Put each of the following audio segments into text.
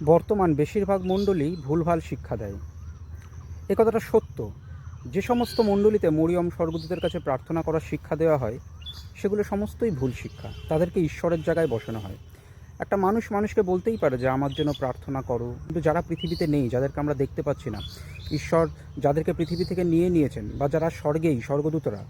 বর্তমান বেশিরভাগ মণ্ডলী ভুলভাল শিক্ষা দেয়। এ কথাটা সত্য। যে সমস্ত মণ্ডলীতে মরিয়ম স্বর্গদূতের কাছে প্রার্থনা করার শিক্ষা দেওয়া হয়, সেগুলো সমস্তই ভুল শিক্ষা। তাদেরকে ঈশ্বরের জায়গায় বসানো হয়। একটা মানুষ মানুষকে বলতেই পারে যে আমার জন্য প্রার্থনা করো, কিন্তু যারা পৃথিবীতে নেই, যাদেরকে আমরা দেখতে পাচ্ছি না, ঈশ্বর যাদেরকে পৃথিবী থেকে নিয়ে নিয়েছেন, বা যারা স্বর্গেই স্বর্গদূতরা,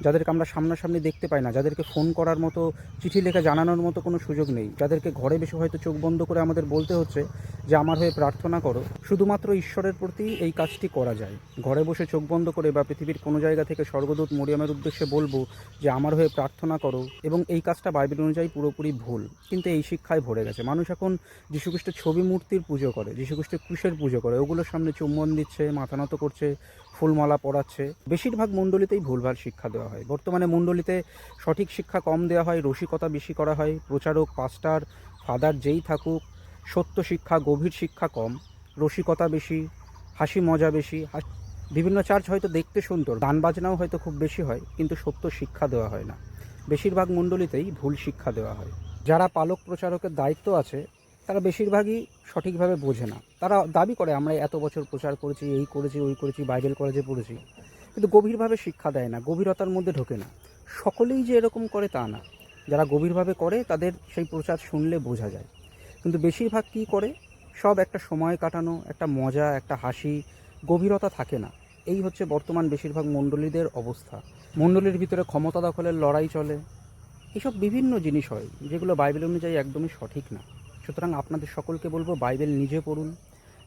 যাদেরকে আমরা সামনাসামনি দেখতে পাই না, যাদেরকে ফোন করার মতো, চিঠি লেখা জানানোর মতো কোনো সুযোগ নেই, যাদেরকে ঘরে বসে হয়তো চোখ বন্ধ করে আমাদের বলতে হচ্ছে যে আমার হয়ে প্রার্থনা করো, শুধুমাত্র ঈশ্বরের প্রতি এই কাজটি করা যায়। ঘরে বসে চোখ বন্ধ করে বা পৃথিবীর কোনো জায়গা থেকে স্বর্গদূত মরিয়মের উদ্দেশ্যে বলবো যে আমার হয়ে প্রার্থনা করো, এবং এই কাজটা বাইবেল অনুযায়ী পুরোপুরি ভুল। কিন্তু এই শিক্ষায় ভরে গেছে। মানুষ এখন যীশুখ্রিস্টের ছবি মূর্তির পুজো করে, যীশুখ্রিস্টের ক্রুশের পুজো করে, ওগুলোর সামনে চুম্বন দিচ্ছে, মাথা নত করছে, ফুলমালা পরাচ্ছে। বেশিরভাগ মণ্ডলীতেই ভুলভাল শিক্ষা দেওয়া হয়। বর্তমানে মণ্ডলীতে সঠিক শিক্ষা কম দেওয়া হয়, রসিকতা বেশি করা হয়। প্রচারক, পাস্টার, ফাদার যেই থাকুক, সত্য শিক্ষা, গভীর শিক্ষা কম, রসিকতা বেশি, হাসি মজা বেশি। বিভিন্ন চার্চ হয়তো দেখতে সুন্দর, গান বাজনাও হয়তো খুব বেশি হয়, কিন্তু সত্য শিক্ষা দেওয়া হয় না। বেশিরভাগ মণ্ডলীতেই ভুল শিক্ষা দেওয়া হয়। যারা পালক প্রচারকের দায়িত্ব আছে, তারা বেশিরভাগই সঠিকভাবে বোঝে না। তারা দাবি করে আমরা এত বছর প্রচার করেছি, এই করেছি, ওই করেছি, বাইবেল কলেজে পড়েছি, কিন্তু গভীরভাবে শিক্ষা দেয় না, গভীরতার মধ্যে ঢোকে না। সকলেই যে এরকম করে তা না। যারা গভীরভাবে করে তাদের সেই প্রচার শুনলে বোঝা যায়। কিন্তু বেশিরভাগ কী করে, সব একটা সময় কাটানো, একটা মজা, একটা হাসি, গভীরতা থাকে না। এই হচ্ছে বর্তমান বেশিরভাগ মণ্ডলীদের অবস্থা। মণ্ডলীর ভিতরে ক্ষমতা দখলের লড়াই চলে। এসব বিভিন্ন জিনিস হয় যেগুলো বাইবেল অনুযায়ী একদমই সঠিক না। সুতরাং আপনাদের সকলকে বলবো, বাইবেল নিজে পড়ুন,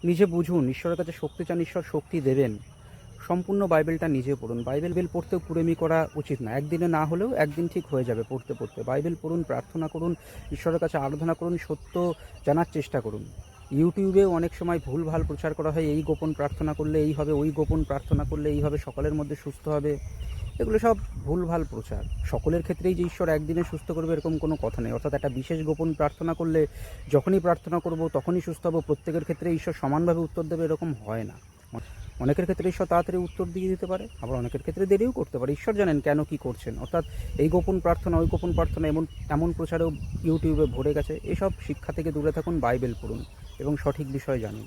নিজে বুঝুন। ঈশ্বরের কাছে শক্তি চান, ঈশ্বর শক্তি দেবেন। সম্পূর্ণ বাইবেলটা নিজে পড়ুন। বাইবেল পড়তেও কুড়েমি করা উচিত না। একদিনে না হলেও একদিন ঠিক হয়ে যাবে পড়তে পড়তে। বাইবেল পড়ুন, প্রার্থনা করুন, ঈশ্বরের কাছে আরাধনা করুন, সত্য জানার চেষ্টা করুন। ইউটিউবেও অনেক সময় ভুলভাল প্রচার করা হয়, এই গোপন প্রার্থনা করলে এই হবে, ওই গোপন প্রার্থনা করলে এই হবে, সকলের মধ্যে সুস্থ হবে। এগুলো সব ভুলভাল প্রচার। সকলের ক্ষেত্রেই যে ঈশ্বর একদিনে সুস্থ করবে এরকম কোনো কথা নেই। অর্থাৎ একটা বিশেষ গোপন প্রার্থনা করলে যখনই প্রার্থনা করব তখনই সুস্থ হব, প্রত্যেকের ক্ষেত্রে ঈশ্বর সমানভাবে উত্তর দেবে, এরকম হয় না। অনেকের ক্ষেত্রে ঈশ্বর তাড়াতাড়ি উত্তর দিয়ে দিতে পারে, আবার অনেকের ক্ষেত্রে দেরিও করতে পারে। ঈশ্বর জানেন কেন কী করছেন। অর্থাৎ এই গোপন প্রার্থনা, ওই গোপন প্রার্থনা, এমন প্রচারেও ইউটিউবে ভরে গেছে। এসব শিক্ষা থেকে দূরে থাকুন, বাইবেল পড়ুন এবং সঠিক বিষয় জানুন।